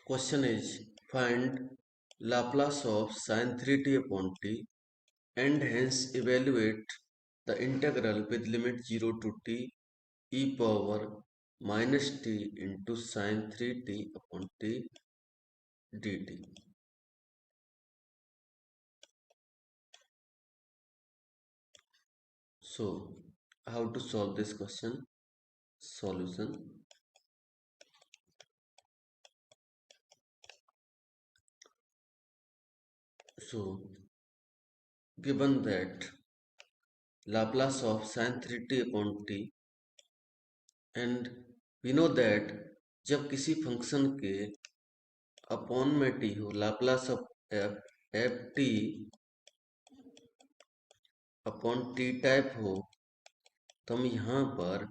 Question is find Laplace of sin 3t upon t and hence evaluate the integral with limit 0 to t e power minus t into sin 3t upon t dt. So, how to solve this question? Solution. So, given that Laplace of sin 3t upon t and we know that जब किसी function के upon में T हो Laplace of F T upon T type हो तो हम यहाँ पर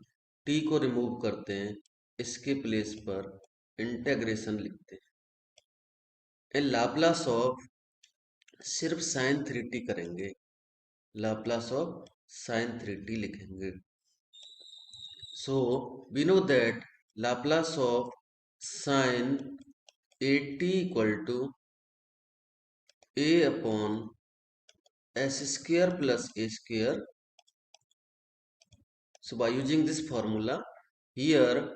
टी को रिमूव करते हैं, इसके प्लेस पर इंटेग्रेशन लिखते हैं। लाप्लास ऑफ सिर्फ साइन 3t करेंगे, लाप्लास ऑफ साइन 3t लिखेंगे। So we know that Laplace of sine 80 equal to a upon s square plus a square. So by using this formula, here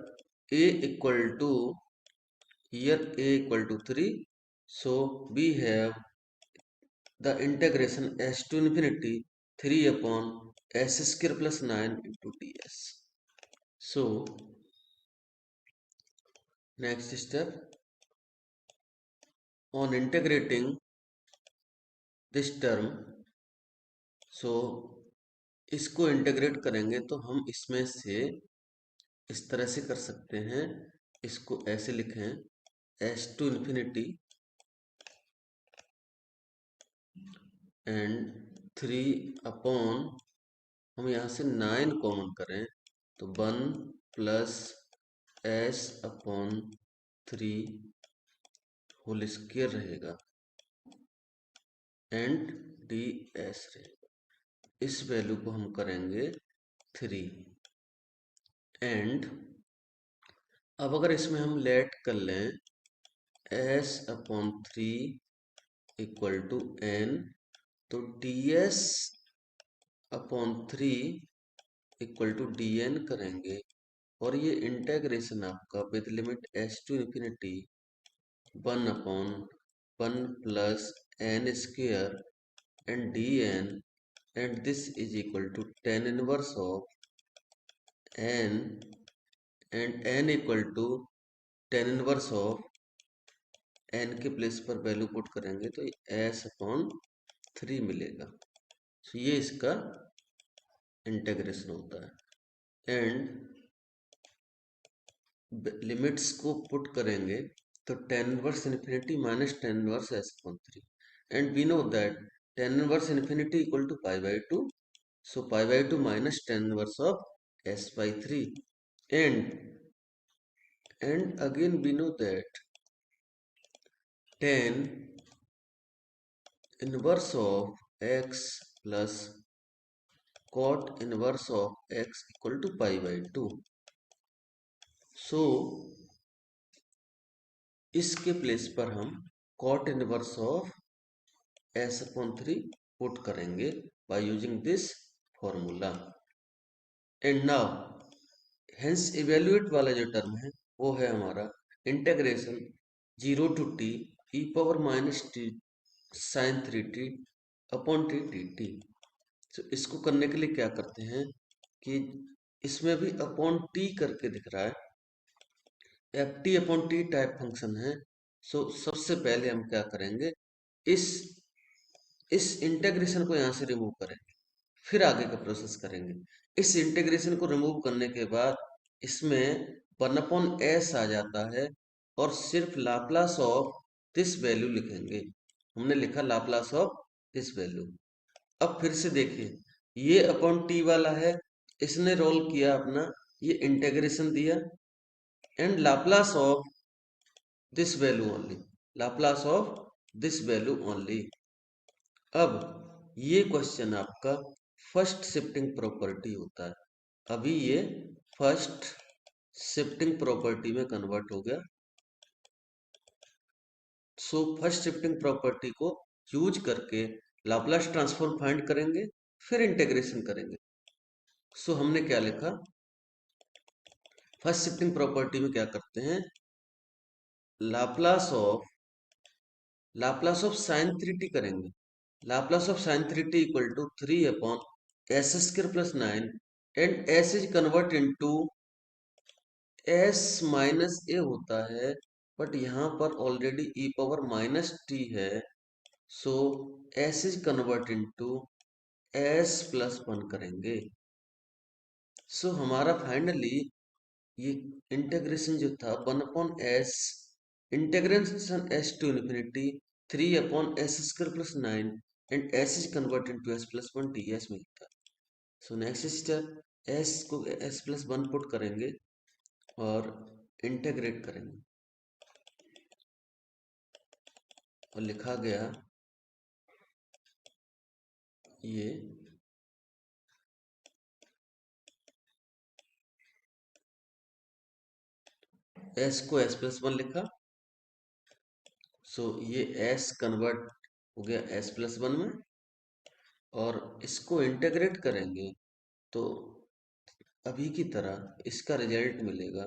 a equal to 3. So we have the integration s to infinity 3 upon s square plus 9 into ds. So next step, on integrating this term, so इसको integrate करेंगे तो हम इसमें से इस तरह से कर सकते हैं, इसको ऐसे लिखें s to infinity and 3 upon, हम यहाँ से 9 कॉमन करें तो 1 plus s upon 3 whole square रहेगा एंड डी एस रहेगा। इस वैल्यू को हम करेंगे 3 एंड अब अगर इसमें हम लेट कर लें s upon 3 equal to n, तो ds upon 3 equal to dn करेंगे और ये इंटेग्रेशन आपका with limit s to infinity 1 upon 1 plus n square and dn and this is equal to tan inverse of n and n equal to tan inverse of n के place पर value put करेंगे तो s upon 3 मिलेगा। तो ये इसका integration होता है एंड लिमिट्स को पुट करेंगे तो tan inverse infinity minus tan inverse s upon 3 and we know that tan inverse infinity equal to pi by 2, so pi by 2 minus tan inverse of s by 3 and again we know that tan inverse of x plus cot inverse of x equal to pi by 2. So इसके place पर हम cot inverse of s upon 3 put करेंगे by using this formula. And now hence evaluate वाला जो term है वो है हमारा integration 0 to t e power minus t sin 3t upon T D T. तो इसको करने के लिए क्या करते हैं कि इसमें भी अपॉन टी करके दिख रहा है, F T upon T type function है। सो सबसे पहले हम क्या करेंगे, इस इंटीग्रेशन को यहाँ से रिमूव करेंगे, फिर आगे का प्रोसेस करेंगे। इस इंटीग्रेशन को रिमूव करने के बाद इसमें 1 अपॉन एस आ जाता है और सिर्फ लाप्लास ऑफ दिस वैल्यू लिखेंगे। हमने लिखा लाप्लास ऑफ दिस वैल्यू। अब फिर से देखिए, ये अपॉन टी वाला है, इसने रोल किया अपना, ये इंटीग्रेशन दिया and Laplace of this value only, Laplace of this value only. अब ये क्वेश्चन आपका फर्स्ट शिफ्टिंग प्रॉपर्टी होता है, अभी ये फर्स्ट शिफ्टिंग प्रॉपर्टी में कन्वर्ट हो गया। सो फर्स्ट शिफ्टिंग प्रॉपर्टी को यूज करके लाप्लास ट्रांसफॉर्म फाइंड करेंगे, फिर इंटीग्रेशन करेंगे। सो हमने क्या लिखा, फर्स्ट शिफ्टिंग प्रॉपर्टी में क्या करते हैं, Laplace of sine three t करेंगे। Laplace of sine three t equal to 3/s² + 9 and s is convert into s minus a होता है, बट यहाँ पर already e power minus t है, so s is convert into s+1 करेंगे। सो हमारा finally ये integration जो था 1/s integration s to infinity 3/s² + 9 and s is convert into s+1 ds मिलता है। सो नेक्स्ट स्टेप s को s+1 पुट करेंगे और इंटीग्रेट करेंगे, और लिखा गया ये s को s+1 लिखा। सो ये s कन्वर्ट हो गया s+1 में, और इसको इंटीग्रेट करेंगे तो अभी की तरह इसका रिजल्ट मिलेगा,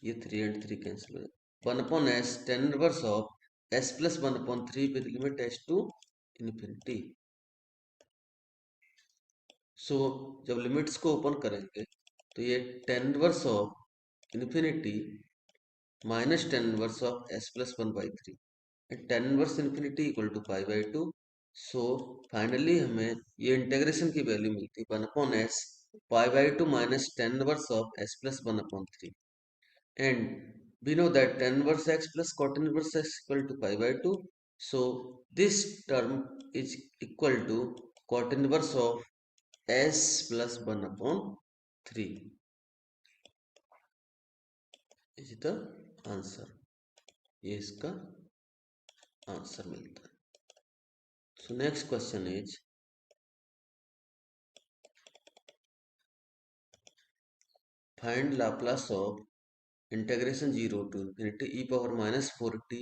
ये 3 and 3 कैंसिल हो जाए, 1/s tan inverse of s+1/3 with limit s to infinity. So जब लिमिट्स को ओपन करेंगे तो ये tan inverse of infinity minus tan inverse of s+1/3 and tan inverse infinity equal to π/2। So finally हमें ये integration की value मिलती है 1/s π/2 minus tan inverse of s+1/3, and we know that tan inverse x plus cot inverse x equal to π/2. So this term is equal to cot inverse of s plus 1/3 is the answer। ये इसका answer मिलता है। So next question is find Laplace of integration 0 to infinity e power minus 4t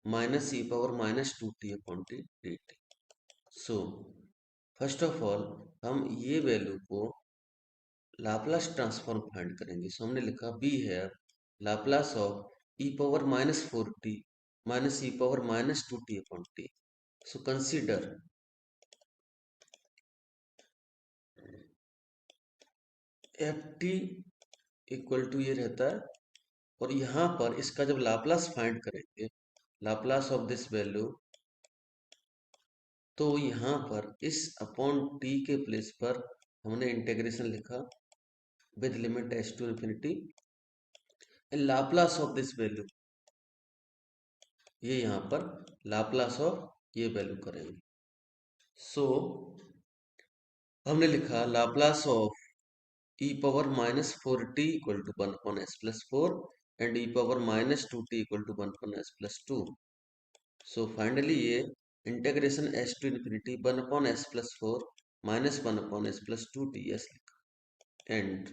minus e power minus 2t upon t dt। So first of all हम ये value को Laplace transform find करेंगे। So हमने लिखा बी है Laplace of E power minus 4t minus E power minus 2t upon T. So consider F T equal to ये रहता है, और यहाँ पर इसका जब लाप्लास फाइंड करेंगे, लाप्लास ऑफ दिस वैल्यू, तो यहाँ पर इस अपॉन टी के प्लेस पर हमने इंटीग्रेशन लिखा with limit S to infinity and Laplace of this value, ये यहाँ पर लाप्लास ऑफ ये वैल्यू करेंगे। सो हमने लिखा Laplace of E power minus 4t equal to 1/s+4 and e power minus 2t equal to 1/s+2। So finally ये integration s to infinity 1/s+4 minus 1/s+2 ds लिखा, and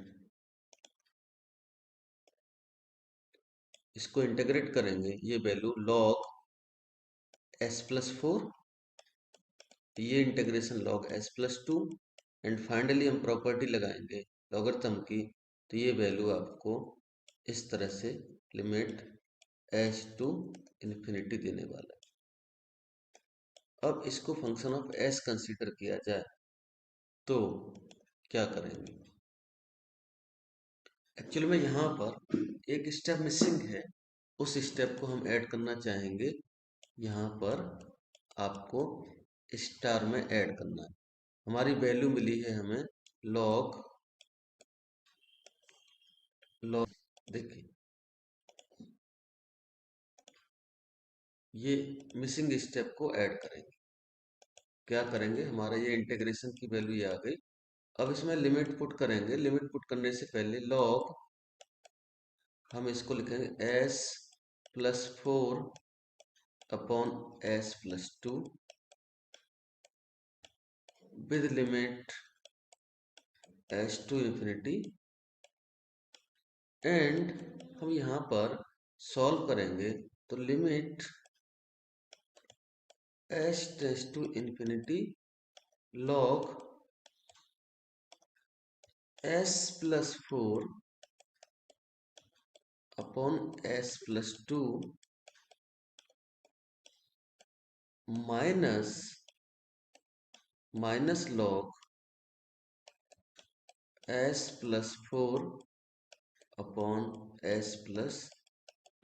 इसको integrate करेंगे, ये value log s+4, ये integration log s+2, and finally हम property लगाएंगे logarithm की, तो ये वैल्यू आपको इस तरह से लिमिट एच टू इन्फिनिटी देने वाला है। अब इसको फंक्शन ऑफ एस कंसीडर किया जाए तो क्या करेंगे, एक्चुअली में यहाँ पर एक स्टेप मिसिंग है, उस स्टेप को हम ऐड करना चाहेंगे। यहाँ पर आपको स्टार में ऐड करना है। हमारी वैल्यू मिली है हमें लॉग देखिए ये मिसिंग स्टेप को ऐड करेंगे। क्या करेंगे, हमारा ये इंटीग्रेशन की वैल्यू ये आ गई। अब इसमें लिमिट पुट करेंगे। लिमिट पुट करने से पहले लॉग हम इसको लिखेंगे s+4 upon s+2 with limit s to infinity, and हम यहाँ पर सॉल्व करेंगे तो limit s tends to infinity log s plus 4 upon s plus 2 minus log s plus 4 upon s plus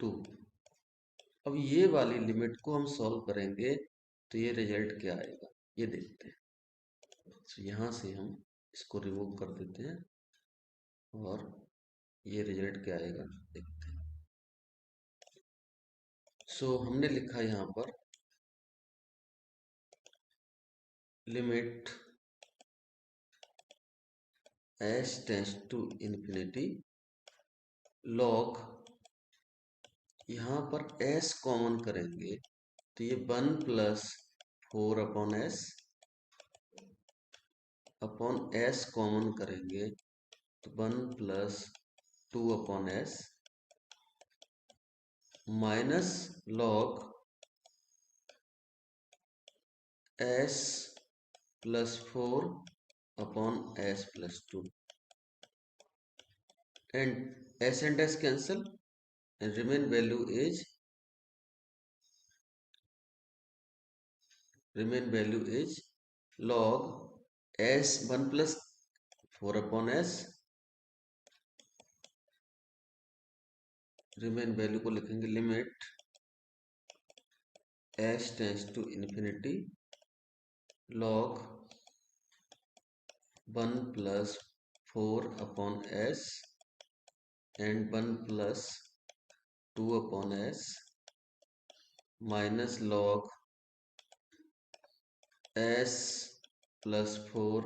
2। अब ये वाली लिमिट को हम सॉल्व करेंगे तो ये रिजल्ट क्या आएगा ये देखते हैं। तो यहाँ से हम इसको रिमूव कर देते हैं और ये रिजल्ट क्या आएगा देखते हैं। सो हमने लिखा यहाँ पर limit s tends to infinity log, यहाँ पर s कॉमन करेंगे तो ये 1 प्लस 4 अपॉन s कॉमन करेंगे तो 1 plus 2 upon s minus log s plus 4 upon s plus 2 and s cancel and remain value is log s 1 plus 4 upon s, remain value को लिखेंगे limit s tends to infinity log 1 plus 4 upon s and 1 plus 2 upon s minus log s plus 4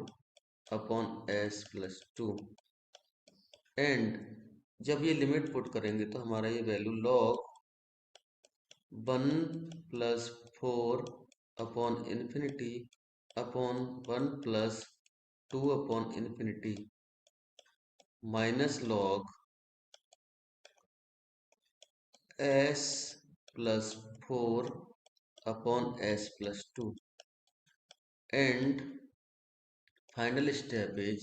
upon s plus 2 and जब ये limit put करेंगे तो हमारा ये value log 1 plus 4 upon infinity upon 1 plus 2 upon infinity minus log s plus 4 upon s plus 2 and final step is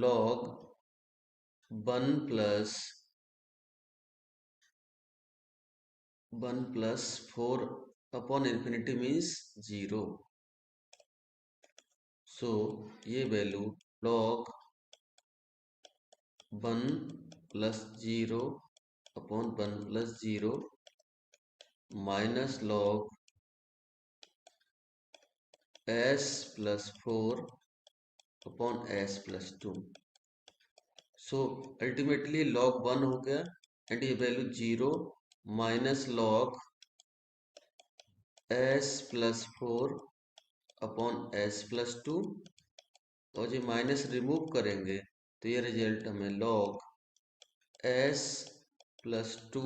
log 1 plus 4 upon infinity means 0। सो ये value log 1 plus 0 upon 1 plus 0 minus log s plus 4 upon s plus 2। So ultimately log 1 हो गया and ये value 0 minus log s plus 4 upon s plus 2 और ये minus remove करेंगे तो ये result हमें log s plus 2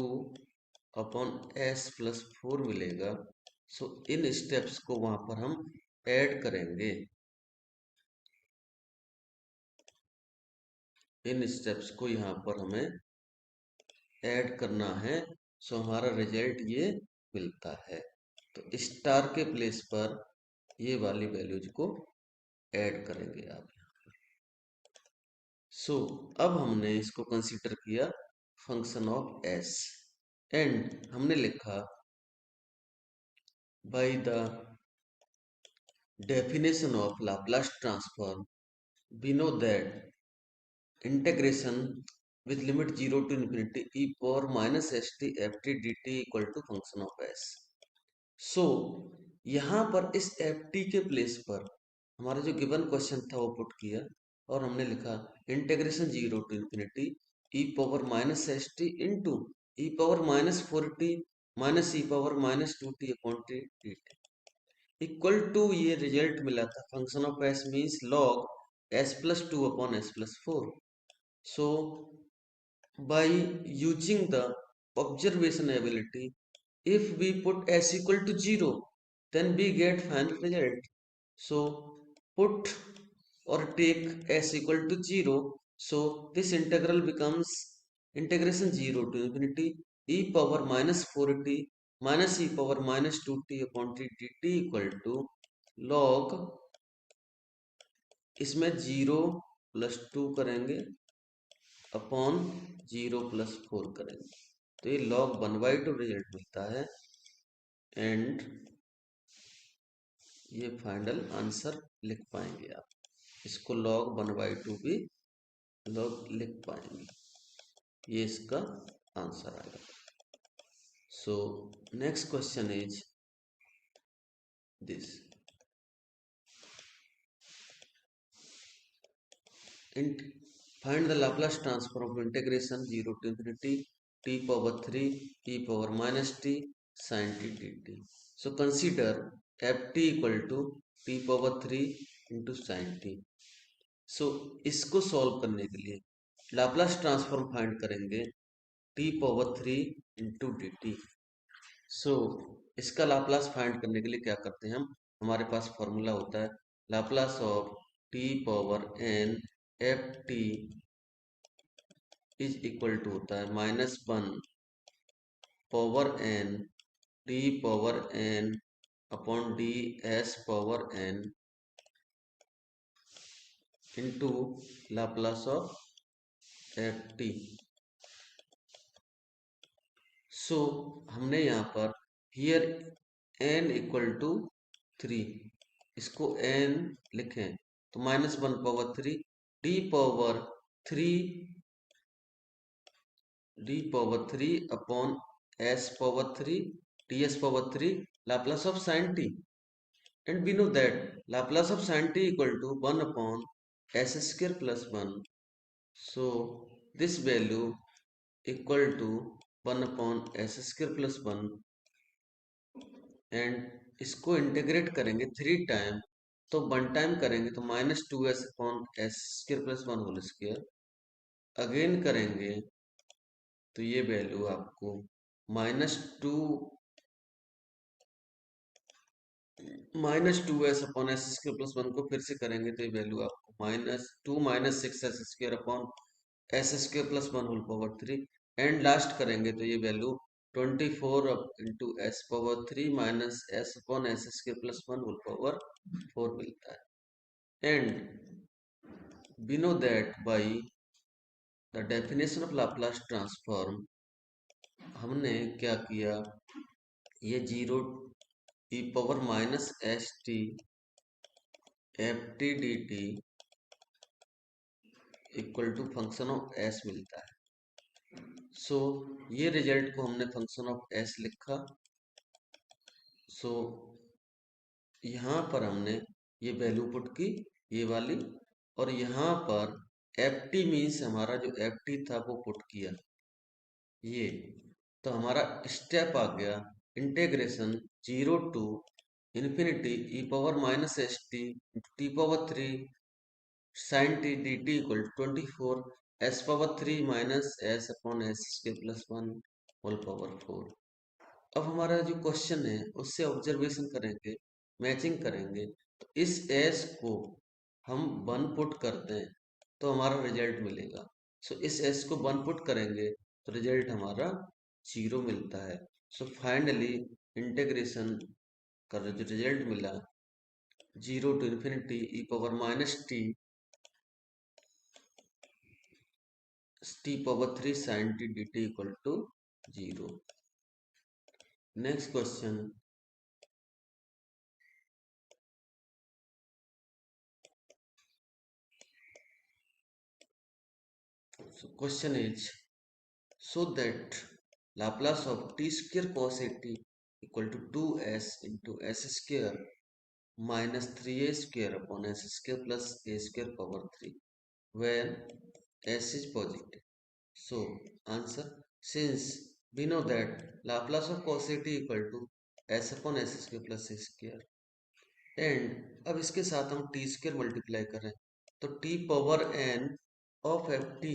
upon s plus 4 मिलेगा। सो इन स्टेप्स को वहां पर हम ऐड करेंगे, इन स्टेप्स को यहाँ पर हमें ऐड करना है। सो हमारा रिजल्ट ये मिलता है। तो स्टार के प्लेस पर ये वाली वैल्यूज को ऐड करेंगे आप। सो अब हमने इसको कंसीडर किया फंक्शन ऑफ s एंड हमने लिखा by the definition of Laplace transform we know that integration with limit 0 to infinity e power minus st ft dt equal to function of s। सो यहाँ पर इस ft के place पर हमारा जो given question था वो पुट किया और हमने लिखा integration 0 to infinity e power minus S T into E power minus 4t minus E power minus 2t upon T D equal to ये रिजल्ट मिला था function of s means log s plus 2 upon s plus 4। So by using the observation ability, if we put s equal to 0, then we get final result। So put or take s equal to 0, so this integral becomes integration 0 to infinity E power minus 4t minus E power minus 2t upon T D T equal to log, इसमें 0+2 करेंगे upon 0+4 करेंगे, तो ये log 1/2 result मिलता है। And ये final answer लिख पाएंगे आप, इसको log 1/2 भी log लिख पाएंगे, ये इसका आंसर आएगा। सो next question is this, find the Laplace transform of integration 0 to infinity t power 3 e power minus t sin t dt. So consider ft equal to t power 3 into sin t. So इसको solve करने के लिए Laplace transform find करेंगे t power 3 into d T. So इसका Laplace find करने के लिए क्या करते हैं हम, हमारे पास फॉर्मूला होता है Laplace of t power n f t is equal to होता है -1 power n t power n upon D S power n into Laplace of F t. So हमने यहाँ पर हियर n इक्वल टू 3, इसको n लिखें तो -1 power 3 D power 3 upon s power 3 ds power 3 Laplace of sin t, and we know that Laplace of sin t equal to 1 upon s square plus 1. So this value equal to 1 upon s square plus 1, and इसको integrate करेंगे 3 time, तो 1 time करेंगे तो -2s upon s square plus 1 whole square, again करेंगे तो ये value आपको -2s upon S square plus 1 को फिर से करेंगे तो ये वैल्यू आपको -6s square upon S square plus 1 whole power 3, and last करेंगे तो ये value 24 into s power 3 minus S upon S square plus 1 whole power 4 मिलता है। And we know that by the definition of Laplace transform, हमने क्या किया, ये 0 e power minus S T F t D T equal to function of s मिलता है। सो ये result को हमने फंक्शन ऑफ एस लिखा। सो यहाँ पर हमने ये वैल्यू पुट की, ये वाली, और यहाँ पर एफ टी मीन्स हमारा जो एफ टी था वो पुट किया, ये तो हमारा स्टेप आ गया integration 0 to infinity E power minus S T T power 3 sin t dt equal 24 s power 3 minus S upon S के प्लस 1 होल पावर 4। अब हमारा जो क्वेश्चन है उससे ऑब्जर्वेशन करेंगे, मैचिंग करेंगे, तो इस s को हम 1 पुट करते हैं तो हमारा रिजल्ट मिलेगा। सो इस s को 1 पुट करेंगे तो रिजल्ट हमारा 0 मिलता है। सो फाइनली इंटीग्रेशन का जो रिजल्ट मिला 0 to infinity E power minus t power 3 sin t dt equal to 0। Next question, so question is, so that Laplace of t square cos a t equal to 2s into s square minus 3a square upon s square plus a square power 3 when s is positive. So answer, since we know that Laplace of cos a t equal to s upon s square plus a square, and अब इसके साथ हम T square multiply करें तो T power n of F T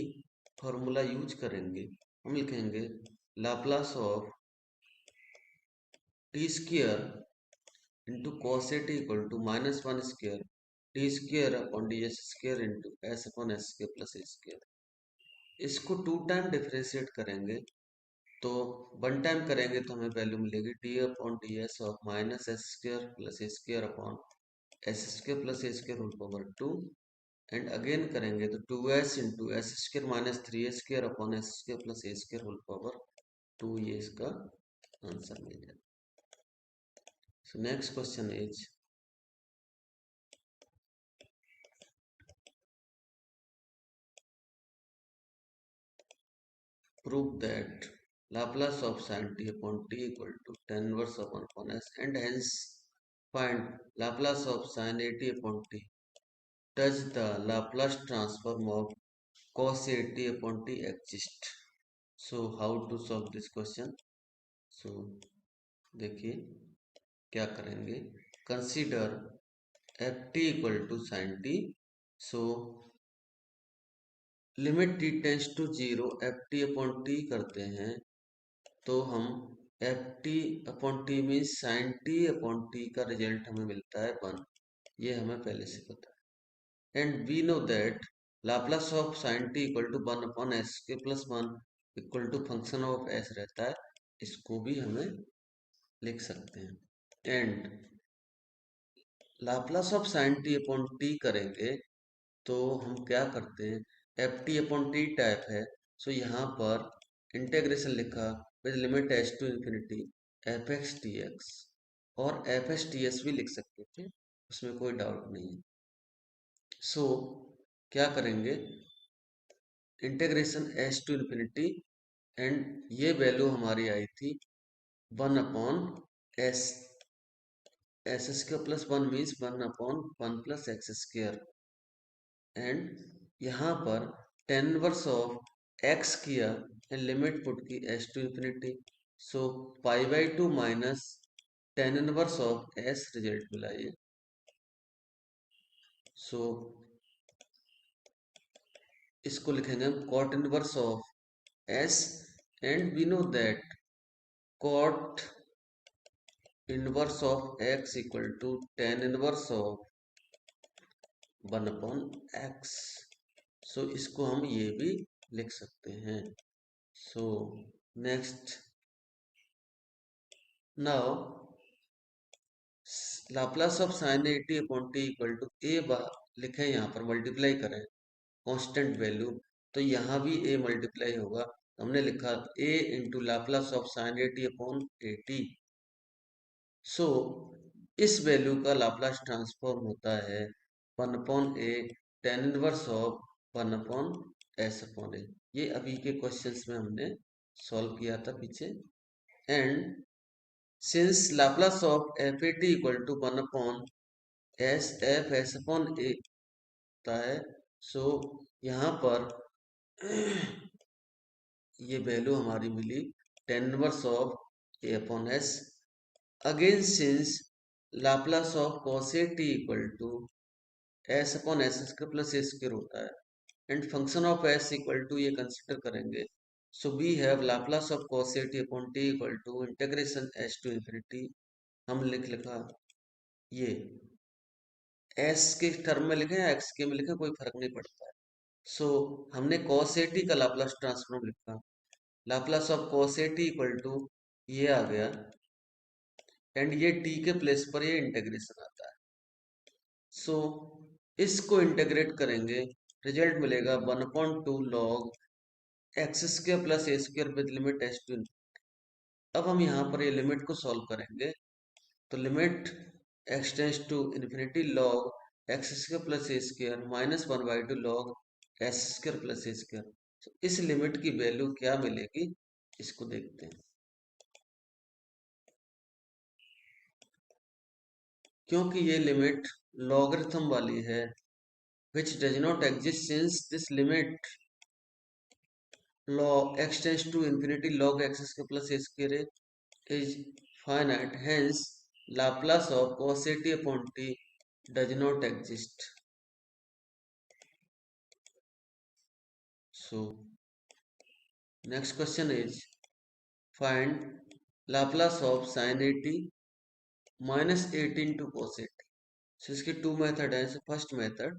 formula use करेंगे, हम लिखेंगे Laplace of T square into cos A T equal to -1 square T square upon D S square into S upon S square plus A square. इसको 2 time differentiate करेंगे तो one time करेंगे तो हमें value मिलेगी d upon D S of minus s square plus A square upon S square plus A square whole power 2। And again करेंगे तो 2s into s square minus 3a square upon S square plus ए square whole power 2, ये इसका answer मिल जाएगा। So next question is prove that Laplace of sin t upon t equal to tan inverse of 1 upon s, and hence find Laplace of sin a t upon t. Does the Laplace transform of cos a t upon t exist? So how to solve this question? So देखिए क्या करेंगे, consider f t equal to sin t. So limit t tends to 0 F T upon T करते हैं तो हम F T upon T means sine T upon T का result हमें मिलता है 1। ये हमें पहले से पता है। And we know that Laplace of sine T equal to 1 upon S के plus 1 equal to function of s रहता है। इसको भी हमें लिख सकते हैं। And Laplace of sine T upon t करेंगे तो हम क्या करते हैं, f T upon T type है, सो यहाँ पर इंटेग्रेशन लिखा with limit h to infinity F x T x, और एफ एस टी एस भी लिख सकते थे, उसमें कोई डाउट नहीं है। सो क्या करेंगे, integration H to infinity, and ये वैल्यू हमारी आई थी 1 upon S, S square plus 1 means 1 upon 1 plus X square. And यहाँ पर टेन इनवर्स ऑफ एक्स किया एंड लिमिट पुट की S to infinity, so pi by 2 minus tan inverse of S result मिला ये। So इसको लिखेंगे हम cot inverse of S, and we know that cot inverse of x equal to tan inverse of 1 upon x. So इसको हम ये भी लिख सकते हैं। So next, now Laplace of sine A t upon T equal to a लिखें, यहाँ पर मल्टीप्लाई करें कांस्टेंट वैल्यू, तो यहाँ भी ए मल्टीप्लाई होगा। हमने लिखा a into Laplace of sine A t upon a T. So इस वैल्यू का लाप्लास ट्रांसफॉर्म होता है 1 upon a tan inverse of 1 upon s upon a. ये अभी के क्वेश्चंस में हमने सॉल्व किया था पीछे। And since Laplace of f a T equal to 1 upon s f s upon a होता है, सो यहाँ पर ये वैल्यू हमारी मिली tan inverse of a upon s. Again since Laplace of cos A T equal to S upon S square plus A square होता है, and function of s equal to ये कंसिडर करेंगे, so we have Laplace of cos A t upon T equal to integration H to infinity. हम लिखा ये S के term में लिखे या एक्स के में लिखे कोई फर्क नहीं पड़ता है। सो हमने cos ए टी का लाप्लास ट्रांसफॉर्म लिखा, Laplace of cos A T equal to ये आ गया, एंड ये t के प्लेस पर ये इंटीग्रेशन आता है। सो इसको इंटीग्रेट करेंगे, रिजल्ट मिलेगा 1/2 log X square plus A square with limit h to. अब हम यहाँ पर ये लिमिट को सॉल्व करेंगे, तो limit X tends to infinity log X square plus A square minus 1/2 log S square plus A square. इस लिमिट की वैल्यू क्या मिलेगी, इसको देखते हैं। क्योंकि ये लिमिट लॉगरिथम वाली है, which does not exist since this limit log x tends to infinity log x square plus a square is finite, hence Laplace of cos a t upon t does not exist. So next question is find Laplace of sin a t minus 18 to cos a t. So इसके two method है, first method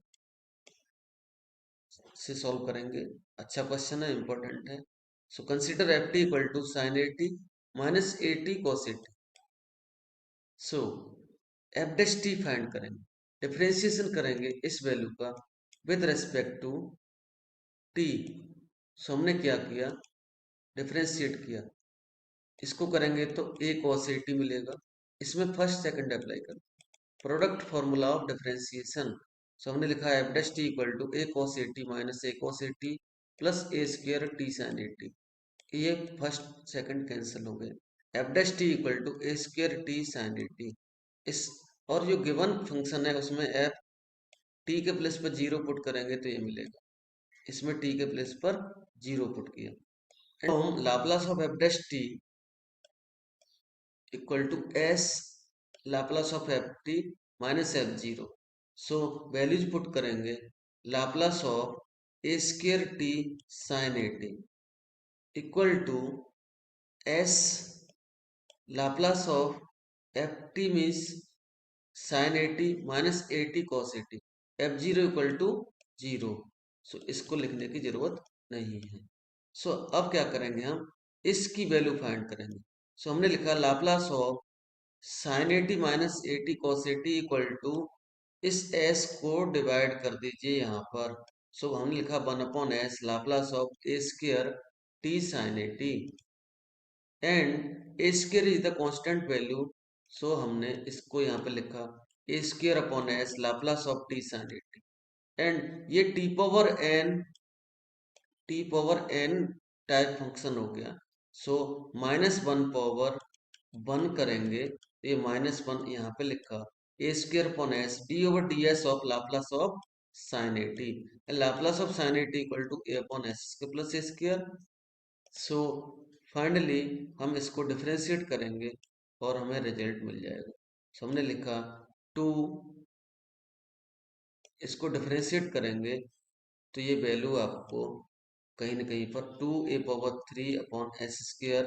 से solve करेंगे। अच्छा question है, important है। So consider F T equal to sine A T minus A T cos A T. So F dash T find करेंगे, differentiation करेंगे इस वैल्यू का with respect to T. So हमने क्या किया, डिफ्रेंशिएट किया, इसको करेंगे तो ए कॉस ए टी मिलेगा। इसमें फर्स्ट सेकंड अप्लाई कर, product formula of differentiation. So हमने लिखा है F dash T equal to A cos A T minus A cos A T plus A square T sine A T. ये first second cancel हो गए। F dash T equal to A square T sine A T. इस और जो given function है उसमें F T के place पर जीरो पुट करेंगे तो ये मिलेगा। इसमें टी के प्लेस पर जीरो पुट किया। एंड हम Laplace of f dash T equal to s Laplace of F t minus f zero. So values put करेंगे, Laplace of a square t sine A T equal to s Laplace of F T means sine A T minus A T cos A t, f zero equal to zero. So इसको लिखने की जरूरत नहीं है। सो अब क्या करेंगे, हम इसकी वैल्यू फाइंड करेंगे। सो हमने लिखा Laplace of sine A T minus A T cos A T equal to, इस एस को डिवाइड कर दीजिए यहाँ पर। सो हमने लिखा one upon S Laplace of a square t sine A t and a square is the constant value. So हमने इसको यहाँ पे लिखा a square upon S Laplace of t sine A t and ये t power n type function हो गया। So minus one power one करेंगे तो ये माइनस वन यहाँ पे लिखा a square upon s d over D S of Laplace of sine A t, Laplace of sine A T equal to a upon S square plus A square. So finally हम इसको differentiate करेंगे और हमें result मिल जाएगा। सो हमने लिखा to, इसको differentiate करेंगे तो ये वैल्यू आपको कहीं ना कहीं पर two A power three upon S square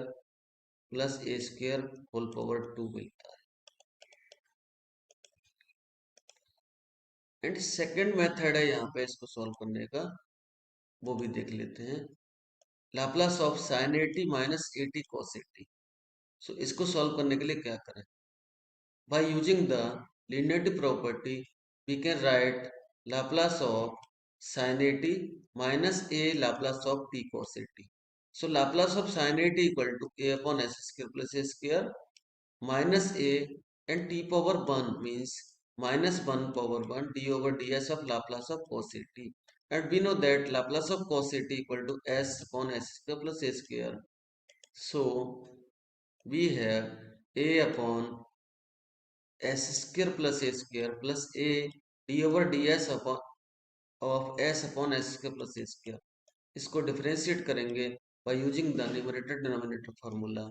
plus A square whole power two मिलता है। एंड सेकेंड मेथड है यहाँ पे इसको सॉल्व करने का, वो भी देख लेते हैं। Laplace of sine A T minus A T cos A T. So इसको सॉल्व करने के लिए क्या करें, by using the linearity property we can write Laplace of sin a t minus a Laplace of t cos a t. So Laplace of sin a t equal to a upon s square plus a square minus a and t power 1 means minus 1 power 1 d over ds of Laplace of cos a t. And we know that Laplace of cos a t equal to s upon s square plus a square. So we have a upon s square plus A square plus a d over D s upon of s upon S square plus A square. इसको differentiate करेंगे by using the numerator denominator formula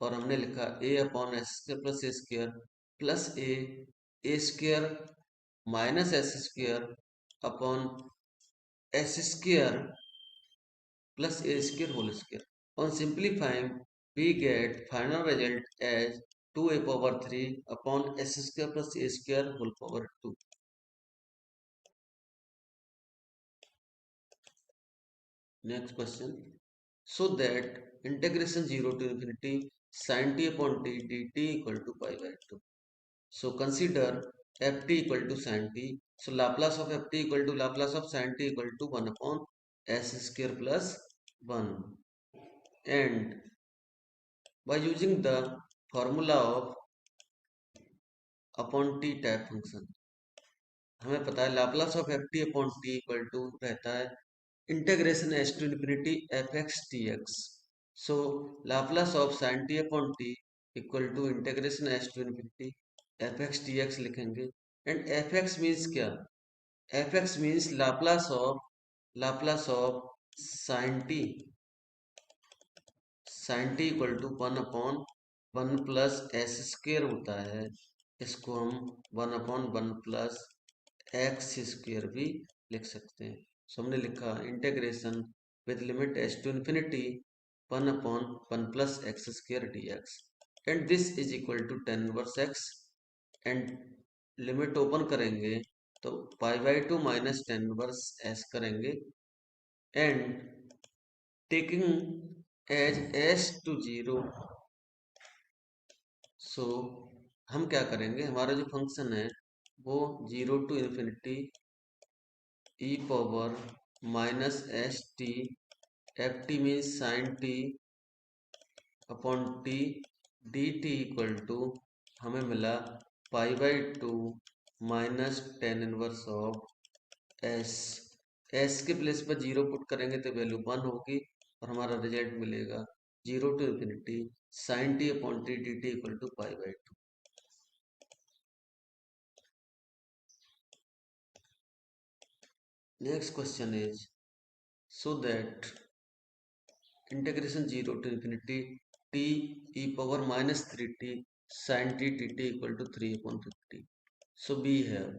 और हमने लिखा a upon S square plus A square plus A square minus s square upon S square plus a square whole square. On simplifying, we get final result as 2a power 3 upon s square plus a square whole power 2. Next question. So that integration 0 to infinity sin t upon t dt equal to pi by 2. So consider ft equal to sin t. So Laplace of ft equal to Laplace of sin t equal to 1 upon s square plus 1. And by using the formula of upon T type function, हमें पता है Laplace of F T upon T equal to रहता है integration S to infinity F x T X. So Laplace of sine T upon T equal to integration S to infinity F x T X लिखेंगे। And F X means क्या, F X means Laplace of sine T equal to one upon one plus S square होता है। इसको हम one upon one plus x square भी लिख सकते हैं। सो हमने लिखा integration with limit S to infinity one upon one plus x square d x and this is equal to tan inverse x and limit open करेंगे तो pi by two minus tan inverse s करेंगे and taking as s to zero. So हम क्या करेंगे, हमारा जो function है वो zero to infinity E power minus S T, F T means sine T upon T, D T equal to हमें मिला pi by two minus tan inverse of S. S के प्लेस पर जीरो पुट करेंगे तो value one होगी और हमारा result मिलेगा zero to infinity sine T upon T D T equal to pi by two. Next question is so that integration 0 to infinity t e power minus 3t sin t dt equal to 3 upon 50. So we have,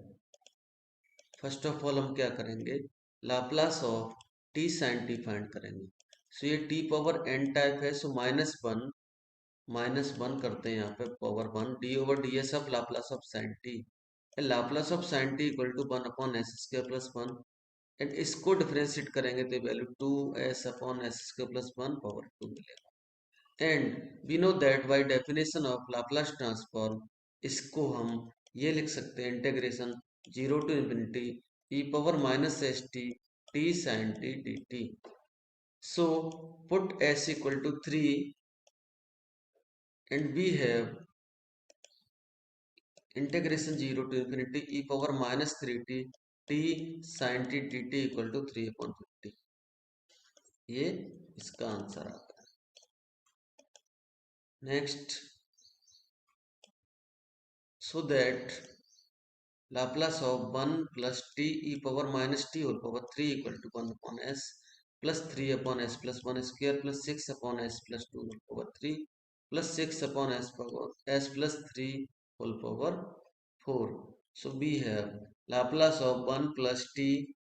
first of all हम क्या करेंगे, Laplace of t sin t find करेंगे। सो ये t power n type है, सो minus one करते हैं यहाँ पे power one, D over D S of Laplace of sine T, Laplace of sine T equal to one upon S square plus one, and इसको differentiate करेंगे तो value two S upon S square plus one power two मिलेगा। And we know that by definition of Laplace transform, इसको हम ये लिख सकते हैं integration zero to infinity E power minus S T T sine T D T. So put S equal to three and we have integration zero to infinity E power minus three T T sine T D T equal to three upon fifty. ये इसका answer आता है। Next, so that Laplace of one plus T E power minus T whole power three equal to one upon S plus three upon S plus one square plus six upon S plus two whole power three plus six upon S plus three whole power four. So we have Laplace of one plus T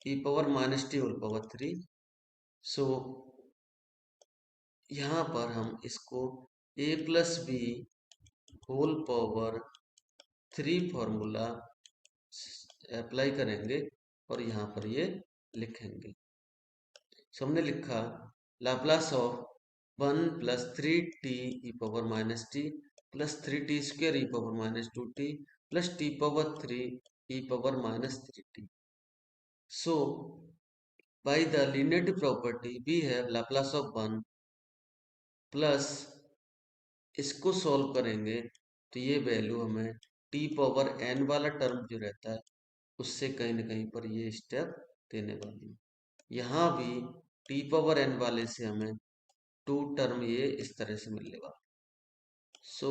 E power minus T whole power three. So यहाँ पर हम इसको a plus b whole power three formula apply करेंगे और यहाँ पर ये लिखेंगे। सो हमने लिखा Laplace of one plus three t E power minus T plus three t square e power minus two t plus t power three E power minus three T. So by the linearity property we have Laplace of one plus, इसको solve करेंगे तो ये value हमें T power N वाला term जो रहता है उससे कहीं ना कहीं पर ये स्टेप देने वाली है। यहाँ भी टी पावर एन वाले से हमें टू टर्म ये इस तरह से मिलने वाला। सो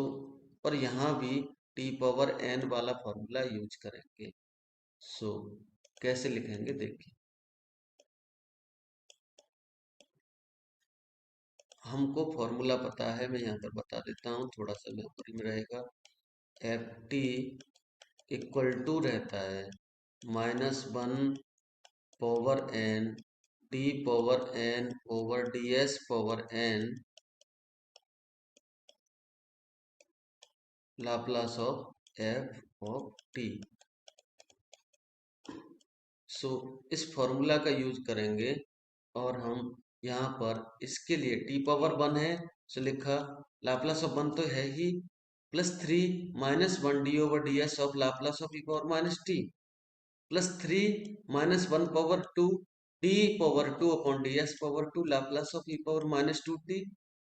और यहाँ भी टी पावर एन वाला फॉर्मूला यूज करेंगे। सो कैसे लिखेंगे देखिए, हमको फॉर्मूला पता है, मैं यहाँ पर बता देता हूँ, थोड़ा सा मेमोरी में रहेगा। एफ टी इक्वल टू रहता है minus one power N D power N over D S power N Laplace of F of T. So इस फॉर्मूला का यूज करेंगे और हम यहाँ पर इसके लिए टी पावर वन है, सो लिखा लाप्लास ऑफ वन तो है ही, plus three minus one D over D S of Laplace of E power minus T plus three minus one power two D power two upon D S power two Laplace of E power minus two T,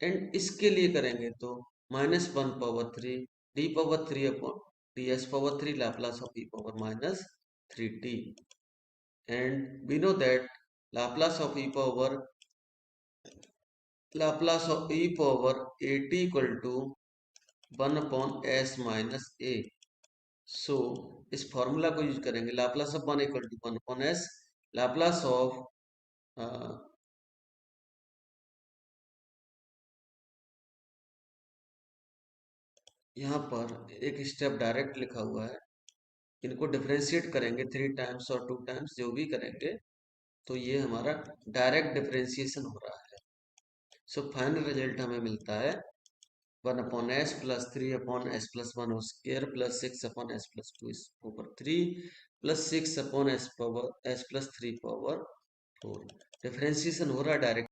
and इसके लिए करेंगे तो minus one power three D power three upon D S power three Laplace of E power minus three T, and we know that Laplace of e power at equal to 1 upon s minus a। So इस formula को use करेंगे, Laplace of one equal to one upon S, Laplace of यहाँ पर एक step direct लिखा हुआ है, इनको डिफरेंशिएट करेंगे थ्री टाइम्स और टू टाइम्स जो भी करेंगे तो ये हमारा डायरेक्ट डिफरेंशिएशन हो रहा है। सो फाइनल रिजल्ट हमें मिलता है one upon S plus three upon S plus one square plus six upon S plus to power three plus six upon S power S plus three power four. Differentiation हो रहा है direct